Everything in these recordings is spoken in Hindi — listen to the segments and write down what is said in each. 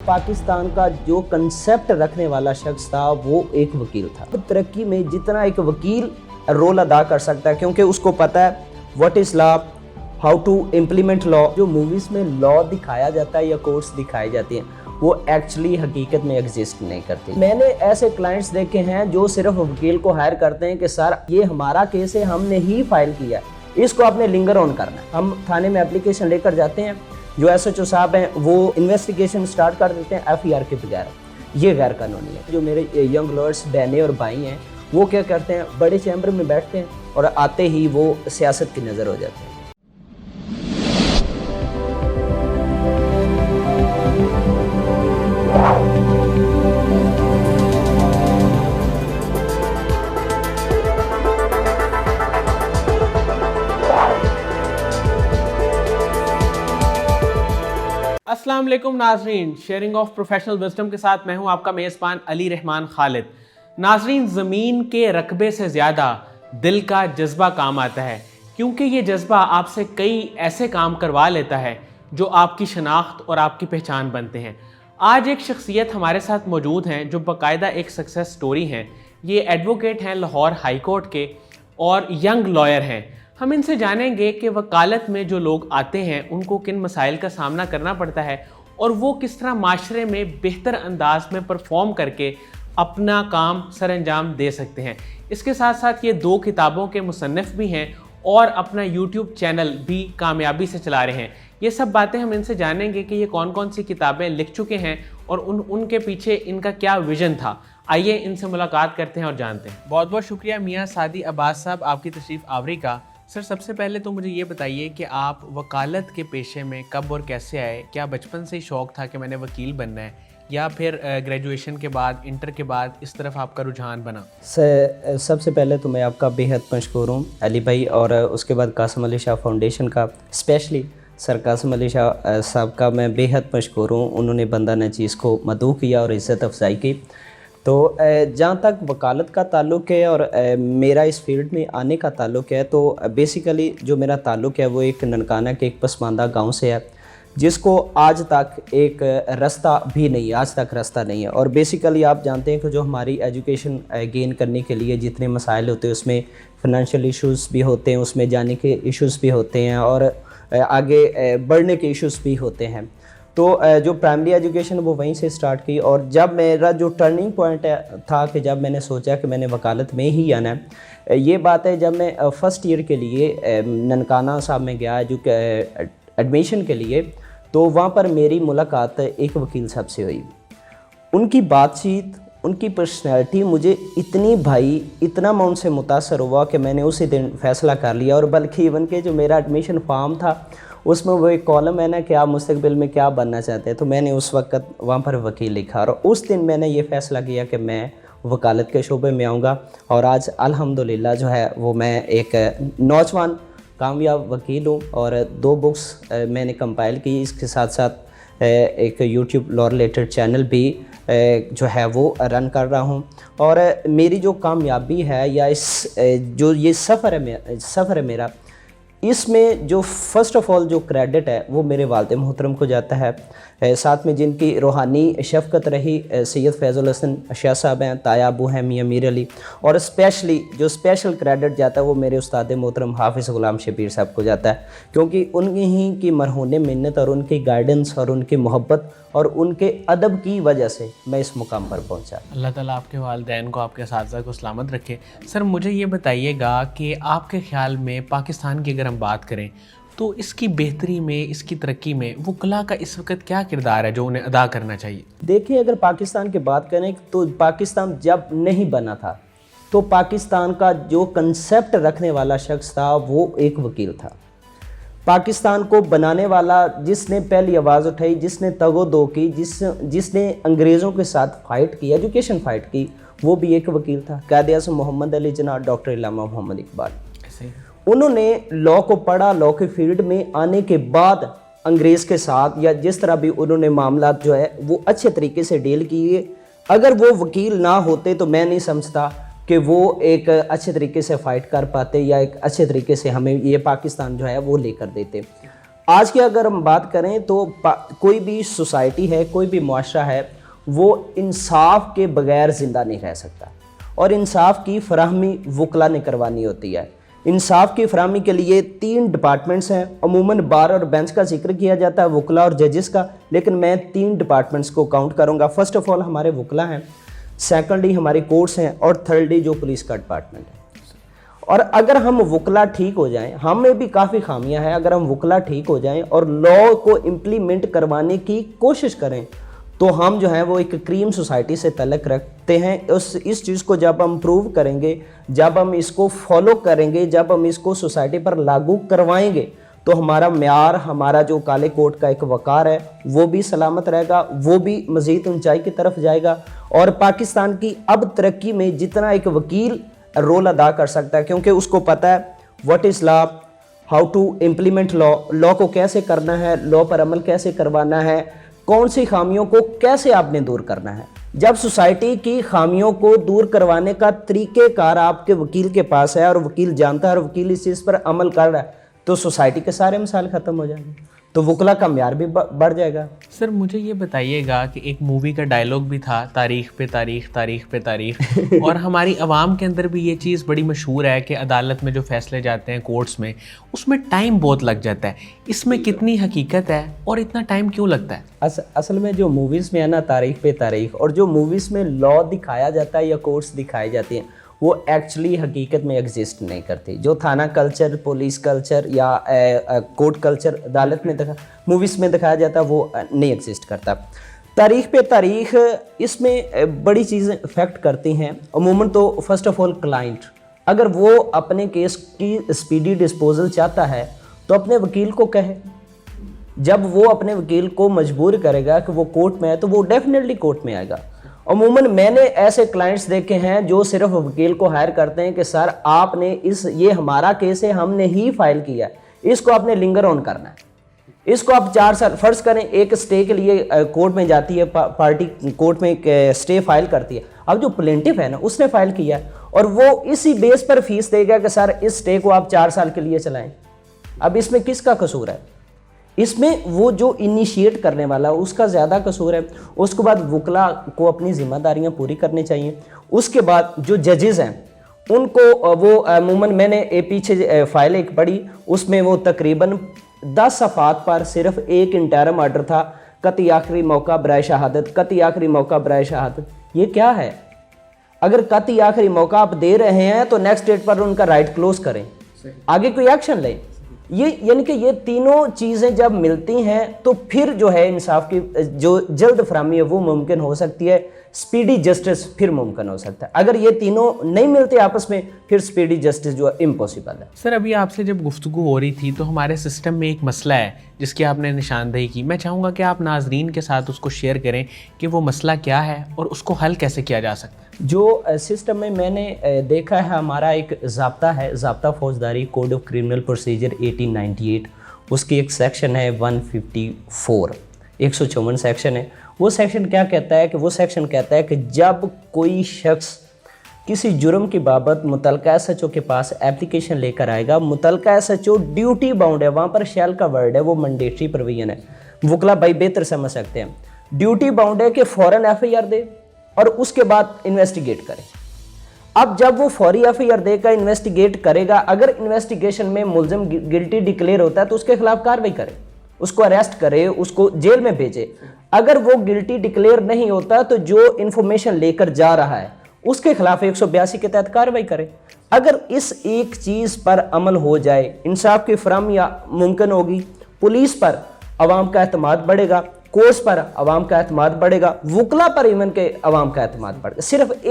पाकिस्तान का जो कंसेप्ट रखने वाला शख्स था वो एक वकील था। तो तरक्की में जितना एक वकील रोल अदा कर सकता है, क्योंकि उसको पता है what is law, how to implement law. जो मूवीज़ में लॉ दिखाया जाता है या कोर्ट्स दिखाई जाती हैं वो एक्चुअली हकीकत में एग्जिस्ट नहीं करती। मैंने ऐसे क्लाइंट्स देखे हैं जो सिर्फ वकील को हायर करते हैं कि सर ये हमारा केस है, हमने ही फाइल किया है, इसको आपने लिंगर ऑन करना है। हम थाने में एप्लीकेशन लेकर जाते हैं, जो एसएचओ साहब हैं वो इन्वेस्टिगेशन स्टार्ट कर देते हैं एफआईआर के बगैर। ये गैर कानूनी है। जो मेरे यंग लॉयर्स बहनें और भाई हैं वो क्या करते हैं, बड़े चैम्बर में बैठते हैं और आते ही वो सियासत की नज़र हो जाते हैं। अस्सलाम वालेकुम नाजरीन, शेयरिंग ऑफ प्रोफेशनल विजडम के साथ मैं हूं आपका मेज़बान अली रहमान खालिद। नाजरीन, ज़मीन के रकबे से ज़्यादा दिल का जज्बा काम आता है, क्योंकि ये जज्बा आपसे कई ऐसे काम करवा लेता है जो आपकी शनाख्त और आपकी पहचान बनते हैं। आज एक शख्सियत हमारे साथ मौजूद हैं जो बाकायदा एक सक्सेस स्टोरी हैं। ये एडवोकेट हैं लाहौर हाई कोर्ट के और यंग लॉयर हैं। हम इनसे जानेंगे कि वकालत में जो लोग आते हैं उनको किन मसाइल का सामना करना पड़ता है और वो किस तरह माशरे में बेहतर अंदाज में परफॉर्म करके अपना काम सर अंजाम दे सकते हैं। इसके साथ साथ ये 2 किताबों के मुसन्निफ भी हैं और अपना यूट्यूब चैनल भी कामयाबी से चला रहे हैं। ये सब बातें हम इनसे जानेंगे कि ये कौन कौन सी किताबें लिख चुके हैं और उनके पीछे इनका क्या विज़न था। आइए इनसे मुलाकात करते हैं और जानते हैं। बहुत बहुत शुक्रिया मियाँ सादी अब्बास साहब आपकी तशरीफ़ आवरी का। सर, सबसे पहले तो मुझे ये बताइए कि आप वकालत के पेशे में कब और कैसे आए? क्या बचपन से ही शौक़ था कि मैंने वकील बनना है, या फिर ग्रेजुएशन के बाद, इंटर के बाद इस तरफ आपका रुझान बना? सबसे पहले तो मैं आपका बेहद मशकूर हूँ अली भाई, और उसके बाद कासिम अली शाह फाउंडेशन का, स्पेशली सर कासिम अली शाह साहब का मैं बेहद मशकूर हूँ। उन्होंने बंदा नचीज़ को मदऊ किया और इज़्ज़त अफजाई की। तो जहाँ तक वकालत का ताल्लुक़ है और मेरा इस फील्ड में आने का ताल्लुक़ है, तो बेसिकली जो मेरा ताल्लुक़ है वो एक ननकाना के एक पसमानदा गांव से है, जिसको आज तक एक रास्ता भी नहीं है, आज तक रास्ता नहीं है। और बेसिकली आप जानते हैं कि जो हमारी एजुकेशन गेन करने के लिए जितने मसाइल होते हैं उसमें फ़ाइनेंशियल इश्यूज़ भी होते हैं, उसमें जाने के इश्यूज़ भी होते हैं और आगे बढ़ने के इश्यूज़ भी होते हैं। तो जो प्राइमरी एजुकेशन वो वहीं से स्टार्ट की। और जब मेरा जो टर्निंग पॉइंट था कि जब मैंने सोचा कि मैंने वकालत में ही आना है, ये बात है जब मैं फ़र्स्ट ईयर के लिए ननकाना साहब में गया जो एडमिशन के लिए, तो वहाँ पर मेरी मुलाकात एक वकील साहब से हुई। उनकी बातचीत, उनकी पर्सनैलिटी मुझे इतनी भाई, इतना मैं उनसे मुतासर हुआ कि मैंने उसी दिन फ़ैसला कर लिया। और बल्कि इवन के जो मेरा एडमिशन फॉर्म था उसमें वो एक कॉलम है ना कि आप मुस्तकबिल में क्या बनना चाहते हैं, तो मैंने उस वक्त वहाँ पर वकील लिखा और उस दिन मैंने ये फ़ैसला किया कि मैं वकालत के शोबे में आऊँगा। और आज अल्हम्दुलिल्लाह जो है वो मैं एक नौजवान कामयाब वकील हूँ और 2 बुक्स मैंने कंपाइल की। इसके साथ साथ एक यूट्यूब लॉ रिलेटेड चैनल भी जो है वो रन कर रहा हूँ। और मेरी जो कामयाबी है या इस जो ये सफ़र है मेरा, इसमें जो फ़र्स्ट ऑफ़ ऑल जो क्रेडिट है वो मेरे वालिद मोहतरम को जाता है, साथ में जिनकी रूहानी शफ़क़त रही सैयद फैज़ुल हसन शाह साहब हैं, ताया अबू हैं मियाँ मीर अली, और स्पेशली जो स्पेशल क्रेडिट जाता है वो मेरे उस्ताद मोहतरम हाफ़िज़ ग़ुलाम शबीर साहब को जाता है, क्योंकि उन्हीं की मरहून मिन्नत और उनकी गाइडेंस और उनकी मोहब्बत और उनके अदब की वजह से मैं इस मुकाम पर पहुंचा। अल्लाह ताला आपके वालिदैन को, आपके असातिज़ा को सलामत रखे। सर, मुझे ये बताइएगा कि आपके ख़्याल में पाकिस्तान की अगर हम बात करें तो इसकी बेहतरी में, इसकी तरक्की में वकला का इस वक्त क्या किरदार है जो उन्हें अदा करना चाहिए? देखिए, अगर पाकिस्तान की बात करें तो पाकिस्तान जब नहीं बना था तो पाकिस्तान का जो कंसेप्ट रखने वाला शख्स था वो एक वकील था। पाकिस्तान को बनाने वाला जिसने पहली आवाज़ उठाई, जिसने तगो-दो की, जिसने अंग्रेज़ों के साथ फ़ाइट की, एजुकेशन फ़ाइट की, वो भी एक वकील था। क़ायद-ए-आज़म मोहम्मद अली जिन्ना, डॉक्टर इल्लामा मोहम्मद इकबाल। उन्होंने लॉ को पढ़ा, लॉ के फील्ड में आने के बाद अंग्रेज़ के साथ या जिस तरह भी उन्होंने मामला जो है वो अच्छे तरीके से डील किए। अगर वो वकील ना होते तो मैं नहीं समझता कि वो एक अच्छे तरीके से फ़ाइट कर पाते या एक अच्छे तरीके से हमें ये पाकिस्तान जो है वो लेकर देते। आज की अगर हम बात करें तो कोई भी सोसाइटी है, कोई भी मुआशरा है, वो इंसाफ के बगैर ज़िंदा नहीं रह सकता। और इंसाफ की फराहमी वकला ने करवानी होती है। इंसाफ की फराहमी के लिए 3 डिपार्टमेंट्स हैं। अमूमन बार और बेंच का जिक्र किया जाता है, वकला और जजेस का, लेकिन मैं 3 डिपार्टमेंट्स को काउंट करूँगा। फर्स्ट ऑफ ऑल हमारे वकला हैं, सेकेंडली हमारी कोर्ट्स हैं, और थर्डली जो पुलिस का डिपार्टमेंट है। और अगर हम वकला ठीक हो जाएं, हम में भी काफ़ी खामियां हैं, अगर हम वकला ठीक हो जाएं और लॉ को इम्प्लीमेंट करवाने की कोशिश करें तो हम जो है वो एक क्रीम सोसाइटी से तल्लक रखते हैं। इस चीज़ को जब हम प्रूव करेंगे, जब हम इसको फॉलो करेंगे, जब हम इसको सोसाइटी पर लागू करवाएंगे तो हमारा म्यार, हमारा जो काले कोट का एक वक़ार है वो भी सलामत रहेगा, वो भी मज़ीद ऊंचाई की तरफ जाएगा। और पाकिस्तान की अब तरक्की में जितना एक वकील रोल अदा कर सकता है, क्योंकि उसको पता है what is law, how to implement law, law को कैसे करना है, लॉ पर अमल कैसे करवाना है, कौन सी खामियों को कैसे आपने दूर करना है। जब सोसाइटी की खामियों को दूर करवाने का तरीक़ेकार आपके वकील के पास है और वकील जानता है और वकील इस चीज़ पर अमल कर रहा है तो सोसाइटी के सारे मसाइल ख़त्म हो जाएंगे, तो वकला का म्यार भी बढ़ जाएगा। सर मुझे ये बताइएगा कि एक मूवी का डायलॉग भी था, तारीख पे तारीख, तारीख पे तारीख और हमारी आवाम के अंदर भी ये चीज़ बड़ी मशहूर है कि अदालत में जो फैसले जाते हैं कोर्ट्स में, उसमें टाइम बहुत लग जाता है। इसमें कितनी हकीकत है और इतना टाइम क्यों लगता है? असल में जो मूवीज़ में है ना तारीख पे तारीख, और जो मूवीज़ में लॉ दिखाया जाता है या कोर्ट्स दिखाई जाती हैं वो एक्चुअली हकीकत में एग्जिस्ट नहीं करती। जो थाना कल्चर, पुलिस कल्चर या कोर्ट कल्चर अदालत में मूवीज़ में दिखाया जाता है वो नहीं एग्जिस्ट करता। तारीख पे तारीख इसमें बड़ी चीज़ें इफेक्ट करती हैं। अमूमन तो फर्स्ट ऑफ ऑल क्लाइंट अगर वो अपने केस की स्पीडी डिस्पोजल चाहता है तो अपने वकील को कहे। जब वो अपने वकील को मजबूर करेगा कि वो कोर्ट में है तो वो डेफिनेटली कोर्ट में आएगा। अमूमन मैंने ऐसे क्लाइंट्स देखे हैं जो सिर्फ वकील को हायर करते हैं कि सर आपने ये हमारा केस है, हमने ही फाइल किया है, इसको आपने लिंगर ऑन करना है, इसको आप 4 साल फर्ज करें एक स्टे के लिए कोर्ट में जाती है पार्टी, कोर्ट में एक स्टे फाइल करती है। अब जो प्लेंटिफ है ना उसने फाइल किया है और वो इसी बेस पर फीस देगा कि सर इस स्टे को आप 4 साल के लिए चलाएं। अब इसमें किसका कसूर है? इसमें वो जो इनिशिएट करने वाला उसका ज़्यादा कसूर है। उसके बाद वकला को अपनी जिम्मेदारियां पूरी करनी चाहिए। उसके बाद जो जजेस हैं उनको वो अमूमन मैंने पीछे फाइल एक पढ़ी, उसमें वो तकरीबन 10 सफ़ात पर सिर्फ एक इंटरम ऑर्डर था, कतई आखिरी मौका बराए शहादत, कतई आखिरी मौका बराए शहादत। ये क्या है? अगर कतई आखिरी मौका आप दे रहे हैं तो नेक्स्ट डेट पर उनका राइट क्लोज करें, आगे कोई एक्शन लें। ये यानी कि ये तीनों चीज़ें जब मिलती हैं तो फिर जो है इंसाफ की जो जल्द फराहमी है वो मुमकिन हो सकती है, स्पीडी जस्टिस फिर मुमकिन हो सकता है। अगर ये तीनों नहीं मिलते आपस में फिर स्पीडी जस्टिस जो है इम्पॉसिबल है। सर अभी आपसे जब गुफ्तगू हो रही थी तो हमारे सिस्टम में एक मसला है जिसकी आपने निशानदेही की। मैं चाहूँगा कि आप नाजरीन के साथ उसको शेयर करें कि वो मसला क्या है और उसको हल कैसे किया जा सकता है। जो सिस्टम में मैंने देखा है, हमारा एक ज़ाब्ता है, ज़ाब्ता फौजदारी कोड ऑफ क्रिमिनल प्रोसीजर 1898, उसकी एक सेक्शन है 154, 154 सेक्शन है। वो सेक्शन क्या कहता है कि वो सेक्शन कहता है कि जब कोई शख्स किसी जुर्म की बाबत मुतलका SHO के पास एप्लीकेशन लेकर आएगा, मुतलका SHO ड्यूटी बाउंड है, वहाँ पर शैल का वर्ड है, वो मैंडेटरी प्रोविजन है, वकला भाई बेहतर समझ सकते हैं। ड्यूटी बाउंड है कि फ़ौरन FIR दे और उसके बाद इन्वेस्टिगेट करे। अब जब वो फौरी FIR देकर इन्वेस्टिगेट करेगा, अगर इन्वेस्टिगेशन में मुलजिम गिल्टी डिक्लेयर होता है तो उसके खिलाफ कार्रवाई करे, उसको अरेस्ट करे, उसको जेल में भेजे। अगर वो गिल्टी डिक्लेयर नहीं होता तो जो इन्फॉर्मेशन लेकर जा रहा है उसके खिलाफ 182 के तहत कार्रवाई करे। अगर इस एक चीज़ पर अमल हो जाए इंसाफ की फराहमी मुमकिन होगी, पुलिस पर अवाम का एतमाद बढ़ेगा, कोर्ट्स पर अवाम का एतमाद बढ़ेगा, वकला पर इवन के अवाम का एतमाद बढ़ेगा। सिर्फ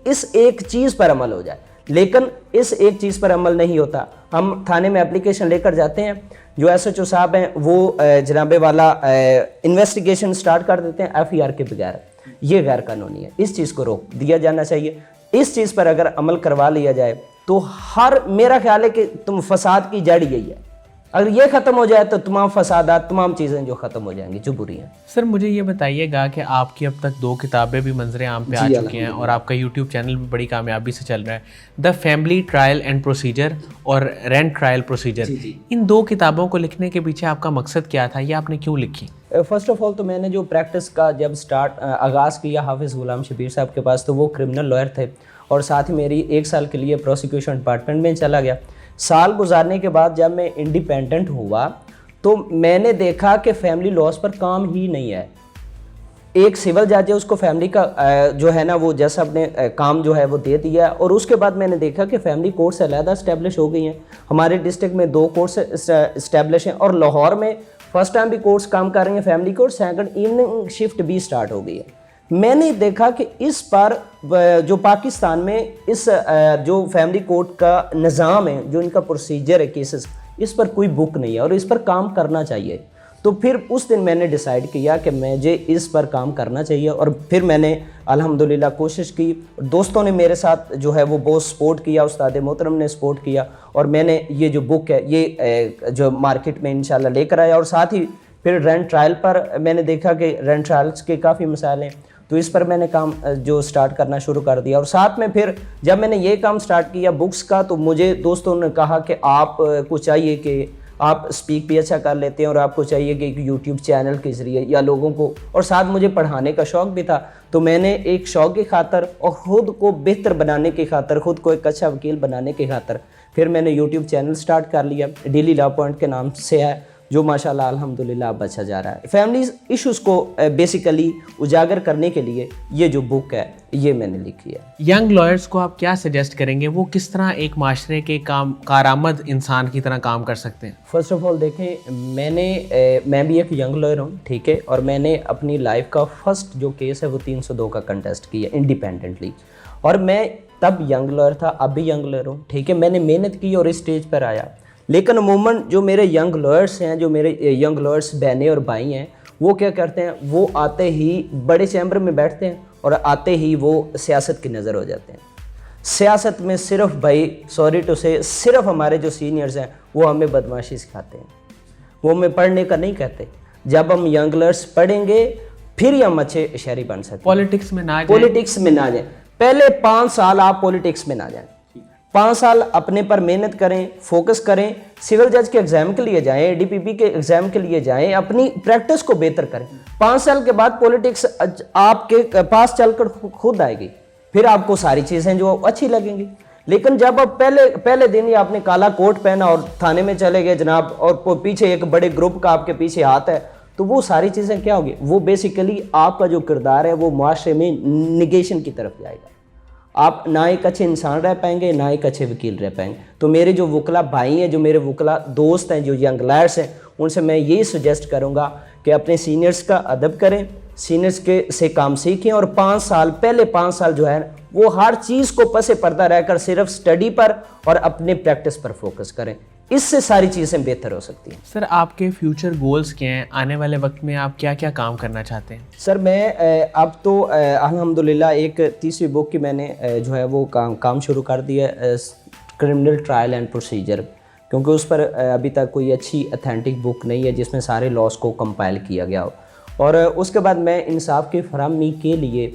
इस एक चीज़ पर अमल हो जाए, लेकिन इस एक चीज़ पर अमल नहीं होता। हम थाने में एप्लीकेशन लेकर जाते हैं, जो SHO साहब हैं वो जनाबे वाला इन्वेस्टिगेशन स्टार्ट कर देते हैं FIR के बगैर। ये गैर कानूनी है, इस चीज़ को रोक दिया जाना चाहिए। इस चीज़ पर अगर अमल करवा लिया जाए तो मेरा ख्याल है कि तुम फसाद की जड़ यही है। अगर ये ख़त्म हो जाए तो तमाम फसादात, तमाम चीज़ें जो ख़त्म हो जाएंगी जो बुरी हैं। सर मुझे ये बताइएगा कि आपकी अब तक 2 किताबें भी मंजर आम पे आ चुकी हैं और आपका यूट्यूब चैनल भी बड़ी कामयाबी से चल रहा है, the family trial and procedure और रेंट ट्रायल प्रोसीजर। इन 2 किताबों को लिखने के पीछे आपका मकसद क्या था, ये आपने क्यों लिखी? फ़र्स्ट ऑफ ऑल तो मैंने जो प्रैक्टिस का जब आगाज़ किया हाफिज़ गुलाम शबीर साहब के पास, तो वो क्रिमिनल लॉयर थे और साथ ही मेरी 1 साल के लिए प्रोसिक्यूशन डिपार्टमेंट में चला गया। साल गुजारने के बाद जब मैं इंडिपेंडेंट हुआ तो मैंने देखा कि फैमिली लॉस पर काम ही नहीं है। एक सिविल जज है, उसको फैमिली का जो है ना वो जैसा अपने काम जो है वो दे दिया, और उसके बाद मैंने देखा कि फैमिली कोर्ट्स अलहदा इस्टेब्लिश हो गई हैं। हमारे डिस्ट्रिक्ट में 2 कोर्ट्स इस्टेब्लिश हैं और लाहौर में फर्स्ट टाइम भी कोर्ट्स काम कर रही हैं family court, second evening shift भी स्टार्ट हो गई है। मैंने देखा कि इस पर जो पाकिस्तान में इस जो फैमिली कोर्ट का निज़ाम है, जो इनका प्रोसीजर है केसेस, इस पर कोई बुक नहीं है और इस पर काम करना चाहिए। तो फिर उस दिन मैंने डिसाइड किया कि मुझे इस पर काम करना चाहिए और फिर मैंने अल्हम्दुलिल्लाह कोशिश की। दोस्तों ने मेरे साथ जो है वो बहुत सपोर्ट किया, उस्ताद मोहतरम ने सपोर्ट किया और मैंने ये जो बुक है ये जो मार्केट में इंशाल्लाह लेकर आया। और साथ ही फिर रेंट ट्रायल पर मैंने देखा कि रेंट ट्रायल्स के काफ़ी मसाइल हैं, तो इस पर मैंने काम जो स्टार्ट करना शुरू कर दिया। और साथ में फिर जब मैंने ये काम स्टार्ट किया बुक्स का, तो मुझे दोस्तों ने कहा कि आपको चाहिए कि आप स्पीक भी अच्छा कर लेते हैं और आपको चाहिए कि एक यूट्यूब चैनल के ज़रिए या लोगों को, और साथ मुझे पढ़ाने का शौक़ भी था, तो मैंने एक शौक़ की खातर और ख़ुद को बेहतर बनाने की खातर, ख़ुद को एक अच्छा वकील बनाने की खातर फिर मैंने यूट्यूब चैनल स्टार्ट कर लिया। डेली लॉ पॉइंट के नाम से है, जो माशाल्लाह अल्हम्दुलिल्लाह अब अच्छा जा रहा है। फैमिली इश्यूज़ को बेसिकली उजागर करने के लिए ये जो बुक है ये मैंने लिखी है। यंग लॉयर्स को आप क्या सजेस्ट करेंगे, वो किस तरह एक माशरे के कारआमद इंसान की तरह काम कर सकते हैं? फ़र्स्ट ऑफ ऑल देखें, मैं भी एक यंग लॉयर हूँ, ठीक है, और मैंने अपनी लाइफ का फर्स्ट जो केस है वो 302 का कंटेस्ट किया इंडिपेंडेंटली, और मैं तब यंग लॉयर था, अब भी यंग लॉयर हूँ, ठीक है। मैंने मेहनत की और इस स्टेज पर आया। लेकिन अमूमन जो मेरे यंग लॉयर्स हैं, जो मेरे यंग लॉयर्स बहनें और भाई हैं, वो क्या करते हैं, वो आते ही बड़े चैम्बर में बैठते हैं और आते ही वो सियासत की नज़र हो जाते हैं। सियासत में सिर्फ भाई सॉरी टू से सिर्फ हमारे जो सीनियर्स हैं वो हमें बदमाशी सिखाते हैं, वो हमें पढ़ने का नहीं कहते। जब हम यंग लॉयर्स पढ़ेंगे फिर ही हम अच्छे शहरी बन सकते हैं। पॉलिटिक्स में ना जाए, पहले 5 साल आप पॉलिटिक्स में ना जाएं, 5 साल अपने पर मेहनत करें, फोकस करें, सिविल जज के एग्ज़ाम के लिए जाएं, एडीपीपी के एग्ज़ाम के लिए जाएं, अपनी प्रैक्टिस को बेहतर करें। 5 साल के बाद पॉलिटिक्स आपके पास चलकर खुद आएगी, फिर आपको सारी चीज़ें जो अच्छी लगेंगी। लेकिन जब आप पहले दिन ही आपने काला कोट पहना और थाने में चले गए जनाब, और पीछे एक बड़े ग्रुप का आपके पीछे हाथ है, तो वो सारी चीज़ें क्या होगी, वो बेसिकली आपका जो किरदार है वो मुआशरे में निगेशन की तरफ जाएगा। आप ना एक अच्छे इंसान रह पाएंगे, ना एक अच्छे वकील रह पाएंगे। तो मेरे जो वकला भाई हैं, जो मेरे वकला दोस्त हैं, जो यंग लॉयर्स हैं, उनसे मैं यही सजेस्ट करूंगा कि अपने सीनियर्स का अदब करें, सीनियर्स के से काम सीखें, और 5 साल पहले 5 साल जो है वो हर चीज़ को पसे पर्दा रहकर सिर्फ स्टडी पर और अपने प्रैक्टिस पर फोकस करें। इससे सारी चीज़ें बेहतर हो सकती हैं। सर आपके फ्यूचर गोल्स क्या हैं, आने वाले वक्त में आप क्या क्या काम करना चाहते हैं? सर मैं अब तो अल्हम्दुलिल्लाह एक 3वीं बुक की मैंने जो है वो काम शुरू कर दिया, क्रिमिनल ट्रायल एंड प्रोसीजर, क्योंकि उस पर अभी तक कोई अच्छी अथेंटिक बुक नहीं है जिसमें सारे लॉस को कंपाइल किया गया हो। और उसके बाद मैं इंसाफ की फराहमी के लिए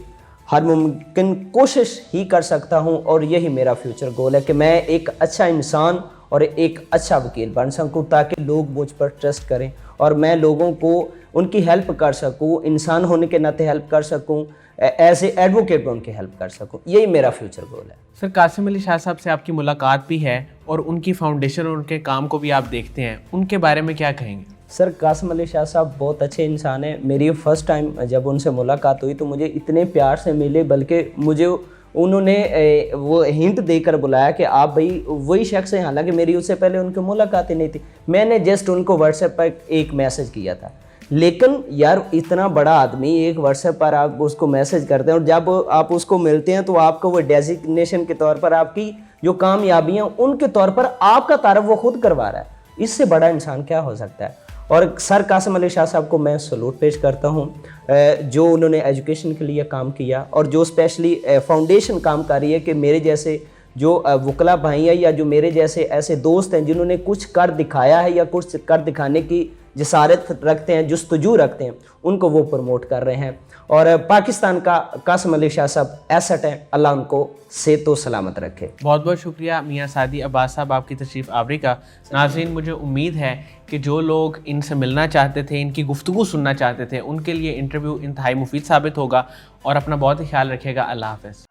हर मुमकिन कोशिश ही कर सकता हूं, और यही मेरा फ्यूचर गोल है कि मैं एक अच्छा इंसान और एक अच्छा वकील बन सकूं, ताकि लोग मुझ पर ट्रस्ट करें और मैं लोगों को उनकी हेल्प कर सकूं, इंसान होने के नाते हेल्प कर सकूं, एज ए एडवोकेट में उनकी हेल्प कर सकूं। यही मेरा फ्यूचर गोल है। सर कासिम अली शाह साहब से आपकी मुलाकात भी है और उनकी फाउंडेशन और उनके काम को भी आप देखते हैं, उनके बारे में क्या कहेंगे? सर कासिम अली शाह साहब बहुत अच्छे इंसान हैं। मेरी फर्स्ट टाइम जब उनसे मुलाकात हुई तो मुझे इतने प्यार से मिले, बल्कि मुझे उन्होंने वो हिंट देकर बुलाया कि आप भाई वही शख्स हैं। हालांकि मेरी उससे पहले उनकी मुलाकात ही नहीं थी, मैंने जस्ट उनको व्हाट्सएप पर एक मैसेज किया था। लेकिन यार इतना बड़ा आदमी, एक व्हाट्सएप पर आप उसको मैसेज करते हैं और जब आप उसको मिलते हैं तो आपको वो डेजिग्नेशन के तौर पर आपकी जो कामयाबियाँ उनके तौर पर आपका तारफ़ वो खुद करवा रहा है। इससे बड़ा इंसान क्या हो सकता है। और सर कासिम अली शाह साहब को मैं सलूट पेश करता हूँ, जो उन्होंने एजुकेशन के लिए काम किया और जो स्पेशली फाउंडेशन काम कर रही है कि मेरे जैसे जो वकला भाई हैं या जो मेरे जैसे ऐसे दोस्त हैं जिन्होंने कुछ कर दिखाया है या कुछ कर दिखाने की जसारत रखते हैं, जुस्तजू रखते हैं, उनको वो प्रमोट कर रहे हैं। और पाकिस्तान का कासिम अली शाह साहब एसेट हैं, अल्लाह उनको सेहत व सलामत रखे। बहुत बहुत शुक्रिया मियाँ सादी अब्बास साहब आपकी तशरीफ़ आवरी का। नाज़रीन, मुझे उम्मीद है कि जो लोग इनसे मिलना चाहते थे, इनकी गुफ्तगू सुनना चाहते थे, उनके लिए इंटरव्यू इंतहाई मुफीद साबित होगा। और अपना बहुत ही ख्याल रखिएगा। अल्लाह हाफ़िज़।